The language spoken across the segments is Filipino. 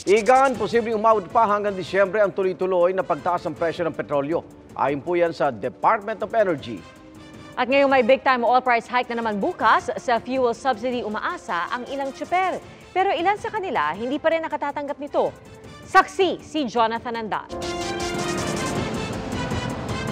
Igan, posibleng umabot pa hanggang Disyembre ang tuloy-tuloy na pagtaas ng presyo ng petrolyo. Ayon po yan sa Department of Energy. At ngayong may big-time oil price hike na naman bukas, sa fuel subsidy umaasa ang ilang tsuper. Pero ilan sa kanila hindi pa rin nakatatanggap nito. Saksi si Jonathan Andal.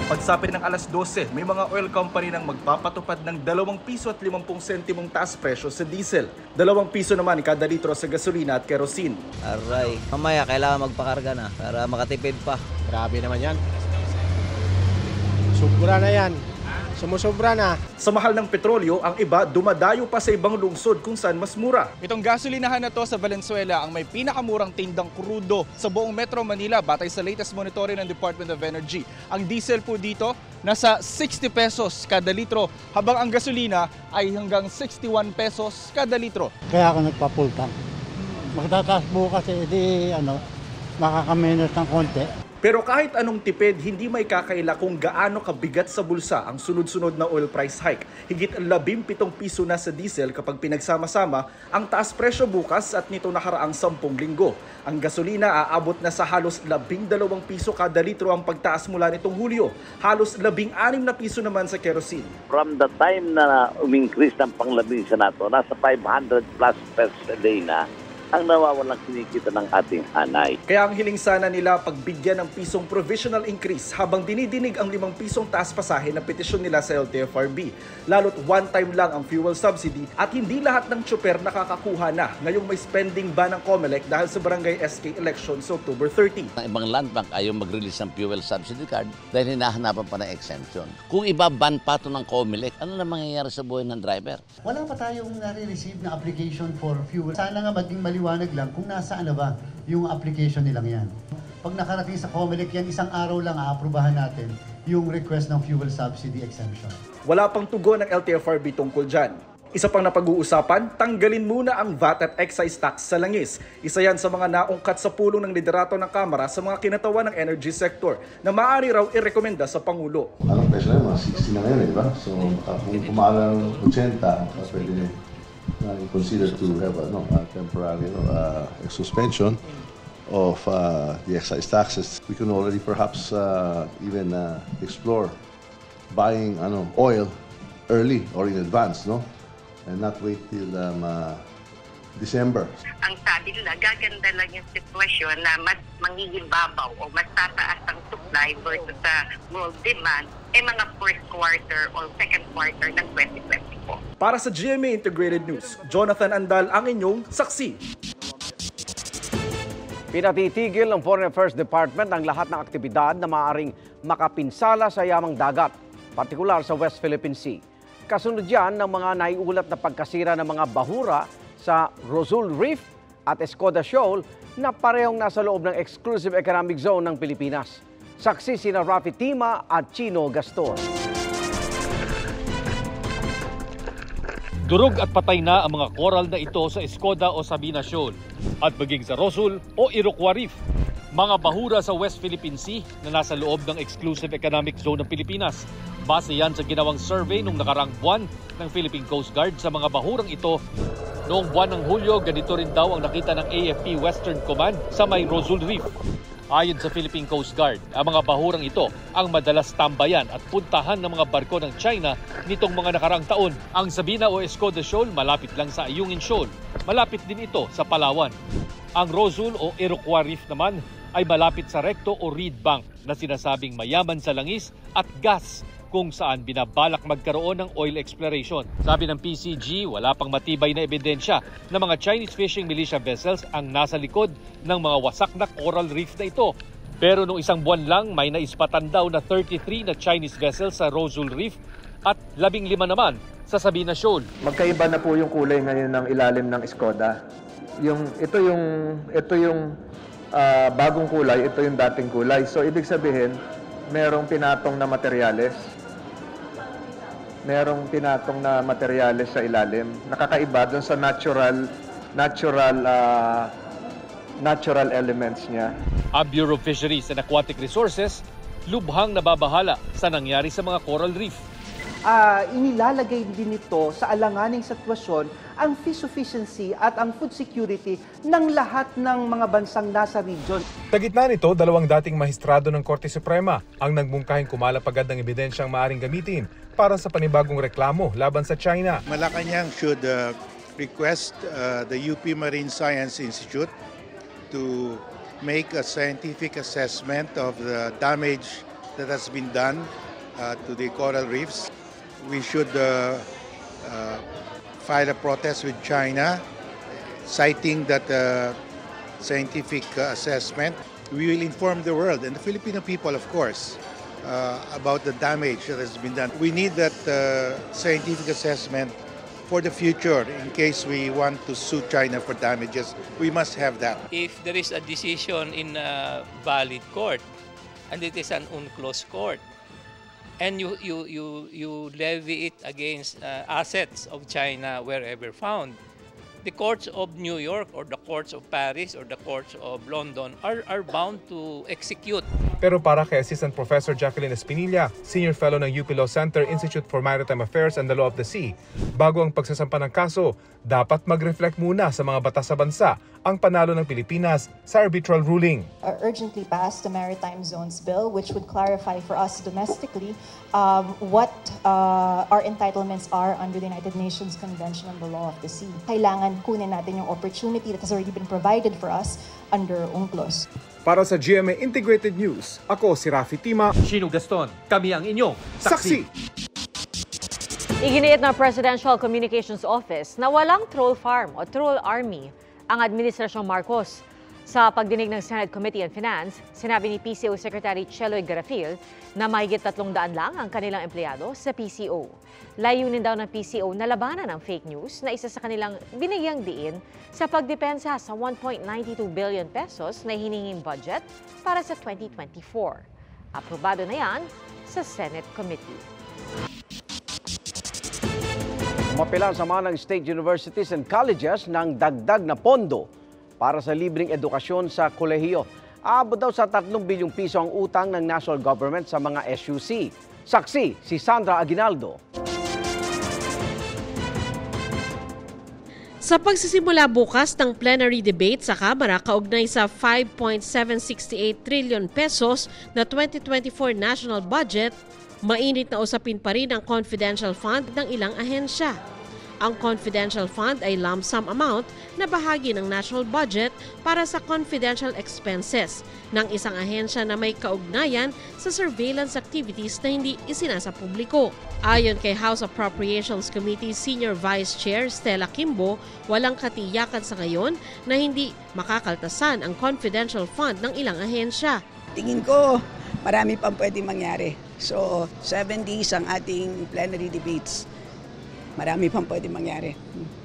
Pagsapit ng alas 12, may mga oil company nang magpapatupad ng 2 piso at 50 sentimong taas presyo sa diesel. 2 piso naman kada litro sa gasolina at kerosene. Aray, mamaya kailangan magpakarga na para makatipid pa. Grabe naman yan. Sobra na yan. Sumusobra na. Sa mahal ng petrolyo, ang iba dumadayo pa sa ibang lungsod kung saan mas mura. Itong gasolinahan na to sa Valenzuela ang may pinakamurang tindang krudo sa buong Metro Manila batay sa latest monitoring ng Department of Energy. Ang diesel po dito nasa 60 pesos kada litro habang ang gasolina ay hanggang 61 pesos kada litro. Kaya ako nagpa-full tank. Magtataas bukas makakamenos ng konti. Pero kahit anong tipid, hindi may kakaila kung gaano kabigat sa bulsa ang sunod-sunod na oil price hike. Higit 17 piso na sa diesel kapag pinagsama-sama ang taas presyo bukas at nito nakaraang 10 linggo. Ang gasolina aabot na sa halos 12 piso kada litro ang pagtaas mula nitong Hulyo. Halos 16 na piso naman sa kerosene. From the time na umingkris ng panglabing Senado, nasa 500 plus pesos a day na ang nawawalang kinikita ng ating hanay. Kaya ang hiling sana nila pagbigyan ng pisong provisional increase habang dinidinig ang 5 pisong taas pasahe na petisyon nila sa LTFRB. Lalo't one time lang ang fuel subsidy at hindi lahat ng tsuper nakakakuha na ngayong may spending ban ng COMELEC dahil sa barangay SK election sa October 30. Ang ibang land bank ayaw mag-release ng fuel subsidy card dahil hinahanapan pa ng exemption. Kung iba-ban pa ito ng COMELEC, ano na mangyayari sa buhay ng driver? Wala pa tayong nare-receive na application for fuel. Sana nga maging maliwanag lang kung nasaan na ba yung application nilang yan. Pag nakarating sa COMELEC yan, isang araw lang aaprubahan natin yung request ng fuel subsidy exemption. Wala pang tugon ng LTFRB tungkol dyan. Isa pang napag-uusapan, tanggalin muna ang VAT at excise tax sa langis. Isa yan sa mga naungkat sa pulong ng liderato ng Kamara sa mga kinatawan ng energy sector na maaari raw irekomenda sa Pangulo. Anong presyo na mga 60 na ngayon, di ba? So kung kumala ng 80, pwede consider to have a temporary suspension of the excise taxes. We can already perhaps even explore buying oil early or in advance, no? And not wait till December. Ang sabi nila, gaganda lang yung sitwasyon na mas mangigibabaw o mas tataas ang supply versus sa world demand mga first quarter o second quarter ng 2024. Para sa GMA Integrated News, Jonathan Andal ang inyong saksi. Pinatitigil ng Foreign Affairs Department ang lahat ng aktibidad na maaaring makapinsala sa yamang dagat, partikular sa West Philippine Sea. Kasunod yan ng mga naiulat na pagkasira ng mga bahura sa Rosul Reef at Escoda Shoal na parehong nasa loob ng Exclusive Economic Zone ng Pilipinas. Saksi sina Rafi Tima at Chino Gaston. Durog at patay na ang mga coral na ito sa Escoda o Sabina Shoal at maging sa Rosul o Iroquois Reef. Mga bahura sa West Philippine Sea na nasa loob ng Exclusive Economic Zone ng Pilipinas. Base yan sa ginawang survey nung nakarang buwan ng Philippine Coast Guard sa mga bahurang ito. Noong buwan ng Hulyo, ganito rin daw ang nakita ng AFP Western Command sa may Rosul Reef. Ayon sa Philippine Coast Guard, ang mga bahurang ito ang madalas tambayan at puntahan ng mga barko ng China nitong mga nakarang taon. Ang Sabina o Escoda Shoal malapit lang sa Ayungin Shoal. Malapit din ito sa Palawan. Ang Rosul o Iroquois Reef naman ay malapit sa Recto o Reed Bank na sinasabing mayaman sa langis at gas kung saan binabalak magkaroon ng oil exploration. Sabi ng PCG, wala pang matibay na ebidensya na mga Chinese fishing militia vessels ang nasa likod ng mga wasak na coral reef na ito. Pero noong isang buwan lang, may naispatan daw na 33 na Chinese vessels sa Rosul Reef at 15 naman sa Sabina Shoal. Magkaiba na po yung kulay ngayon ng ilalim ng Escoda. Ito yung bagong kulay, ito yung dating kulay. So ibig sabihin, merong pinatong na materyales. Merong pinatong na materyales sa ilalim. Nakakaiba doon sa natural elements niya. Ang Bureau of Fisheries and Aquatic Resources lubhang nababahala sa nangyari sa mga coral reef. inilalagay din ito sa alanganing sitwasyon ang fish sufficiency at ang food security ng lahat ng mga bansang nasa region. Sa gitna nito, dalawang dating mahistrado ng Korte Suprema ang nagmungkahing kumalap agad ng ebidensyang maaring gamitin para sa panibagong reklamo laban sa China. Malacanang should request the UP Marine Science Institute to make a scientific assessment of the damage that has been done to the coral reefs. We should file a protest with China, citing that scientific assessment. We will inform the world and the Filipino people, of course, about the damage that has been done. We need that scientific assessment for the future in case we want to sue China for damages. We must have that. If there is a decision in a valid court and it is an unclosed court, and you levy it against assets of China wherever found, the courts of New York or the courts of Paris or the courts of London are bound to execute. Pero para kay Assistant Professor Jacqueline Espinilla, Senior Fellow ng UP Law Center Institute for Maritime Affairs and the Law of the Sea, bago ang pagsasampa ng kaso, dapat mag-reflect muna sa mga batas sa bansa ang panalo ng Pilipinas sa arbitral ruling. Urgently passed the Maritime Zones Bill, which would clarify for us domestically what our entitlements are under the United Nations Convention on the Law of the Sea. Kailangan kunin natin yung opportunity that has already been provided for us under UNCLOS. Para sa GMA Integrated News, ako si Rafi Tima. Shino Gaston, kami ang inyong saksi. Iginiit ng Presidential Communications Office na walang troll farm o troll army ang Administrasyong Marcos. Sa pagdinig ng Senate Committee on Finance, sinabi ni PCO Secretary Cheloy Garafil na mahigit 300 lang ang kanilang empleyado sa PCO. Layunin daw ng PCO na labanan ang fake news na isa sa kanilang binigyang diin sa pagdepensa sa 1.92 billion pesos na hininging budget para sa 2024. Aprobado na yan sa Senate Committee. Mapilan sa mga ng state universities and colleges ng dagdag na pondo para sa libreng edukasyon sa kolehiyo. Aabot daw sa 3 bilyong piso ang utang ng national government sa mga SUC. Saksi si Sandra Aguinaldo. Sa pagsisimula bukas ng plenary debate sa Kamara kaugnay sa 5.768 trillion pesos na 2024 national budget, mainit na usapin pa rin ang confidential fund ng ilang ahensya. Ang confidential fund ay lump sum amount na bahagi ng national budget para sa confidential expenses ng isang ahensya na may kaugnayan sa surveillance activities na hindi isinasa publiko. Ayon kay House Appropriations Committee Senior Vice Chair Stella Kimbo, walang katiyakan sa ngayon na hindi makakaltasan ang confidential fund ng ilang ahensya. Tingin ko, marami pang pwede mangyari. So, 7 days ang ating plenary debates. Marami pang pwede mangyari.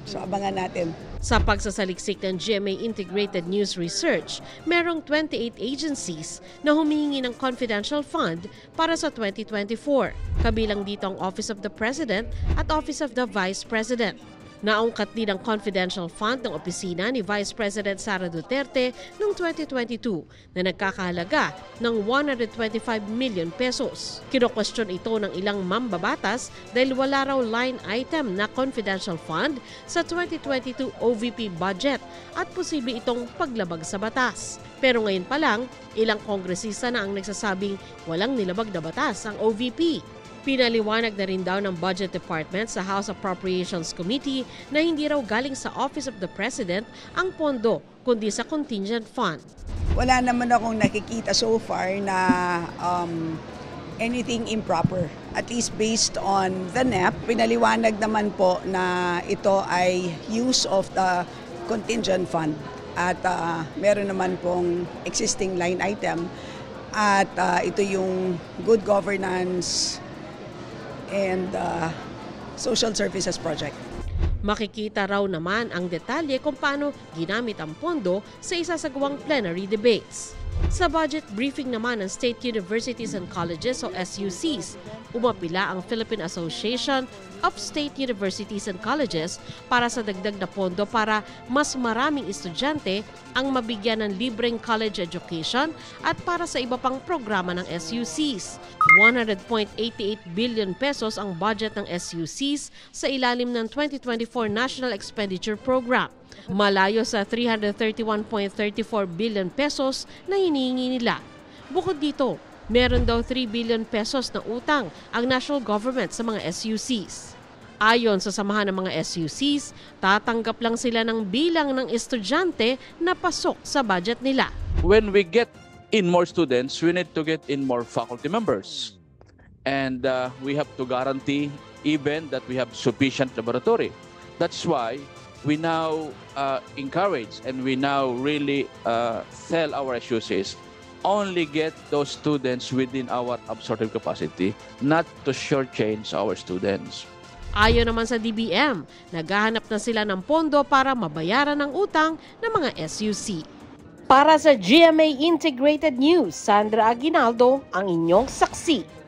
So, abangan natin. Sa pagsasaliksik ng GMA Integrated News Research, merong 28 agencies na humihingi ng confidential fund para sa 2024. Kabilang dito ang Office of the President at Office of the Vice President. Naungkat din ang confidential fund ng opisina ni Vice President Sara Duterte noong 2022 na nagkakahalaga ng 125 million pesos. Kinokwestiyon ito ng ilang mambabatas dahil wala raw line item na confidential fund sa 2022 OVP budget at posible itong paglabag sa batas. Pero ngayon pa lang, ilang kongresista na ang nagsasabing walang nilabag na batas ang OVP. Pinaliwanag na rin daw ng Budget Department sa House Appropriations Committee na hindi raw galing sa Office of the President ang pondo, kundi sa contingent fund. Wala naman akong nakikita so far na anything improper. At least based on the NEP, pinaliwanag naman po na ito ay use of the contingent fund. At meron naman pong existing line item at ito yung good governance and social services project. Makikita raw naman ang detalye kung paano ginamit ang pondo sa isasagawang plenary debates. Sa budget briefing naman ng State Universities and Colleges o SUCs, umapila ang Philippine Association of State Universities and Colleges para sa dagdag na pondo para mas maraming estudyante ang mabigyan ng libreng college education at para sa iba pang programa ng SUCs. 100.88 billion pesos ang budget ng SUCs sa ilalim ng 2024 National Expenditure Program. Malayo sa 331.34 billion pesos na hinihingi nila. Bukod dito, meron daw 3 billion pesos na utang ang national government sa mga SUCs. Ayon sa samahan ng mga SUCs, tatanggap lang sila ng bilang ng estudyante na pasok sa budget nila. When we get in more students, we need to get in more faculty members. And we have to guarantee even that we have sufficient laboratory. That's why we now encourage and we now really tell our SUCs only get those students within our absorptive capacity, not to shortchange our students. Ayon naman sa DBM, naghahanap na sila ng pondo para mabayaran ang utang ng mga SUC. Para sa GMA Integrated News, Sandra Aguinaldo ang inyong saksi.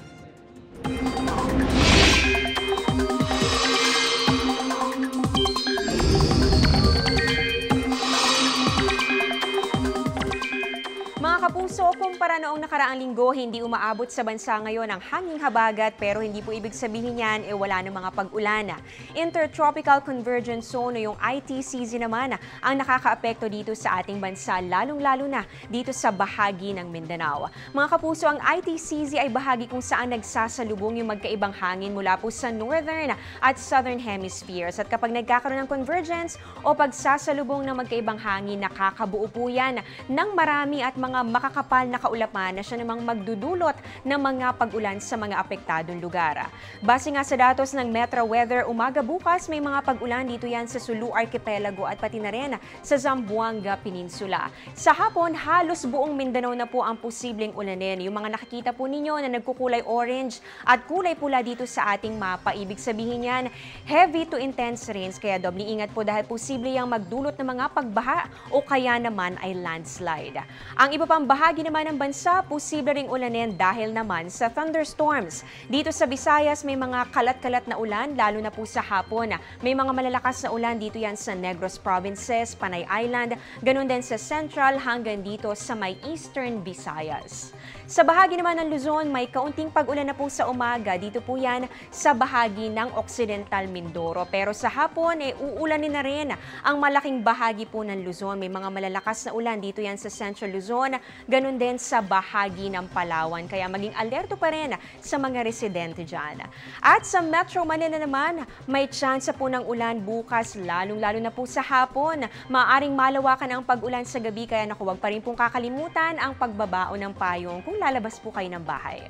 Kapuso, kumpara noong nakaraang linggo, hindi umaabot sa bansa ngayon ang hanging habagat pero hindi po ibig sabihin yan wala ng mga pag-ulan. Intertropical Convergence Zone o yung ITCZ naman ang nakakaapekto dito sa ating bansa, lalong-lalo na dito sa bahagi ng Mindanao. Mga kapuso, ang ITCZ ay bahagi kung saan nagsasalubong yung magkaibang hangin mula po sa northern at southern hemispheres. At kapag nagkakaroon ng convergence o pagsasalubong ng magkaibang hangin, nakakabuo po yan ng marami at mga makakapal na kaulapan na siya namang magdudulot ng mga pag-ulan sa mga apektadong lugar. Base nga sa datos ng Metro Weather, umaga bukas may mga pag-ulan dito yan sa Sulu Archipelago at pati na rin sa Zamboanga Peninsula. Sa hapon, halos buong Mindanao na po ang posibleng ulanin. Yung mga nakikita po ninyo na nagkukulay orange at kulay pula dito sa ating mapa, ibig sabihin yan, heavy to intense rains, kaya doble ingat po dahil posible yang magdulot ng mga pagbaha o kaya naman ay landslide. Ang iba pang bahagi naman ng bansa, posible ring ulanin dahil naman sa thunderstorms. Dito sa Visayas, may mga kalat-kalat na ulan, lalo na po sa hapon. May mga malalakas na ulan dito yan sa Negros Provinces, Panay Island, ganun din sa Central hanggang dito sa may Eastern Visayas. Sa bahagi naman ng Luzon, may kaunting pag-ulan na po sa umaga. Dito po yan sa bahagi ng Occidental Mindoro. Pero sa hapon, uulanin na rin ang malaking bahagi po ng Luzon. May mga malalakas na ulan dito yan sa Central Luzon, ganun din sa bahagi ng Palawan. Kaya maging alerto pa rin sa mga residente dyan. At sa Metro Manila naman, may tsansa po ng ulan bukas, lalong-lalo na po sa hapon. Maaaring malawakan ang pag-ulan sa gabi, kaya huwag pa rin pong kakalimutan ang pagbabaon ng payong kung lalabas po kayo ng bahay.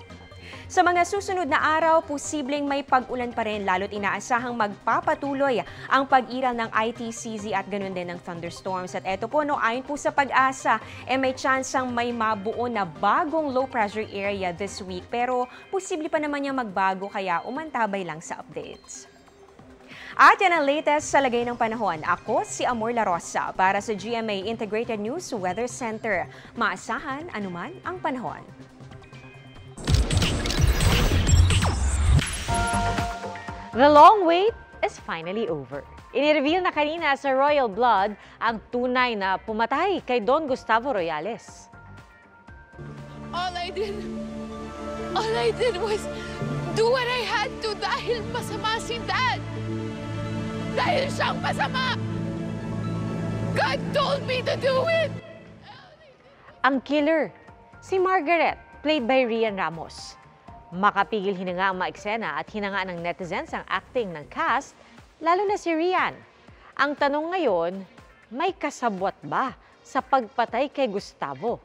Sa mga susunod na araw, posibleng may pag-ulan pa rin, lalo't inaasahang magpapatuloy ang pag-iral ng ITCZ at ganun din ng thunderstorms. At eto po, ayon po sa Pag-asa, may tsansang may mabuo na bagong low pressure area this week. Pero posible pa naman niya magbago, kaya umantabay lang sa updates. At yan ang latest sa lagay ng panahon. Ako si Amor La Rosa para sa GMA Integrated News Weather Center. Maasahan anuman ang panahon. The long wait is finally over. Inireveal na kanina sa Royal Blood ang tunay na pumatay kay Don Gustavo Royales. All I did was do what I had to dahil masama si Dad. Dahil siyang masama. God told me to do it. Ang killer, si Margaret, played by Rian Ramos. Makapigil hinanga ang mga eksena at hinanga ng netizens ang acting ng cast, lalo na si Rian. Ang tanong ngayon, may kasabwat ba sa pagpatay kay Gustavo?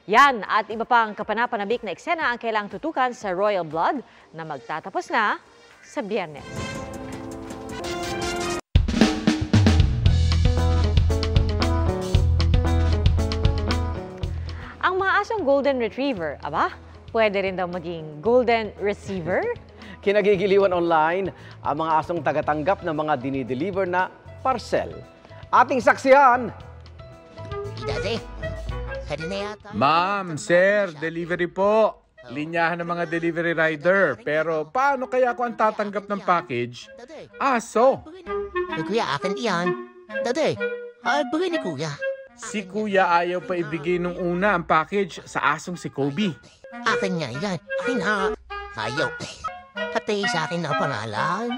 Yan at iba pang kapanapanabik na eksena ang kailangang tutukan sa Royal Blood na magtatapos na sa Biyernes. Ang mga asong Golden Retriever, pwede rin daw maging Golden Receiver? Kinagigiliwan online ang mga asong tagatanggap ng mga dinideliver na parcel. Ating saksihan! Ma'am, sir, delivery po. linyahan ng mga delivery rider. Pero paano kaya kung ang tatanggap ng package? Aso. Kuya, akin iyan. Dati, bigay ni Kuya. Si Kuya ayaw pa ibigay nung una ang package sa asong si Kobe. Akin nga yan. Akin ha. Ayaw. Pati sa akin na pangalan.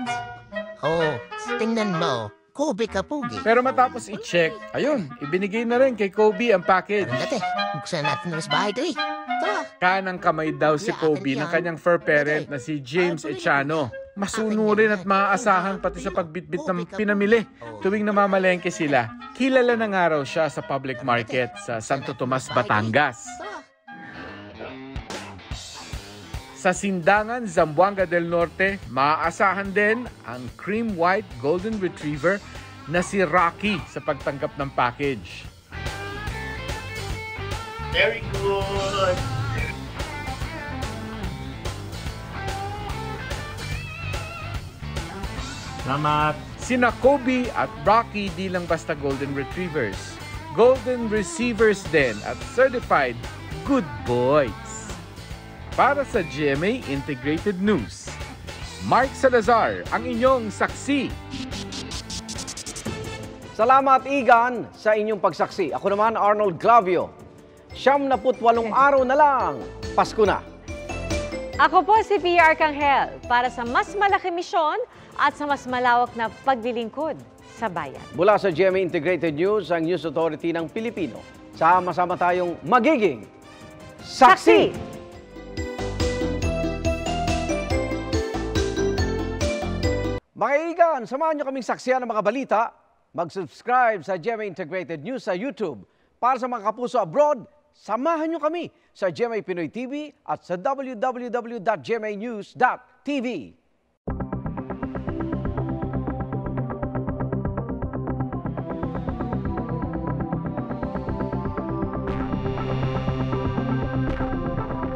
Oh, tingnan mo. Kobe Kapugi. Pero matapos i-check, ayun, ibinigay na rin kay Kobe ang package. Dati, buksan natin ng bahay ito eh. Tara. Kanang kamay daw si Kobe ng kanyang fur parent na si James Echano. Masunurin at maaasahan pati sa pagbitbit ng pinamili tuwing namamalengke sila. Kilala na nga raw siya sa public market sa Santo Tomas, Batangas. Sa Sindangan, Zamboanga del Norte, maaasahan din ang cream white golden retriever na si Rocky sa pagtanggap ng package. Very good. Salamat. Sina Kobe at Rocky di lang basta golden retrievers. Golden receivers din at certified good boys. Para sa GMA Integrated News, Mark Salazar, ang inyong saksi. Salamat, Igan, sa inyong pagsaksi. Ako naman, Arnold Glavio. 78 araw na lang, Pasko na. Ako po si Pia Arcangel para sa mas malaki misyon at sa mas malawak na paglilingkod sa bayan. Mula sa GMA Integrated News, ang News Authority ng Pilipino. Sama-sama tayong magiging saksi! Mga Igan, samahan nyo kaming saksiyan ng mga balita. Mag-subscribe sa GMA Integrated News sa YouTube. Para sa mga kapuso abroad, samahan nyo kami sa GMA Pinoy TV at sa www.gmanews.tv.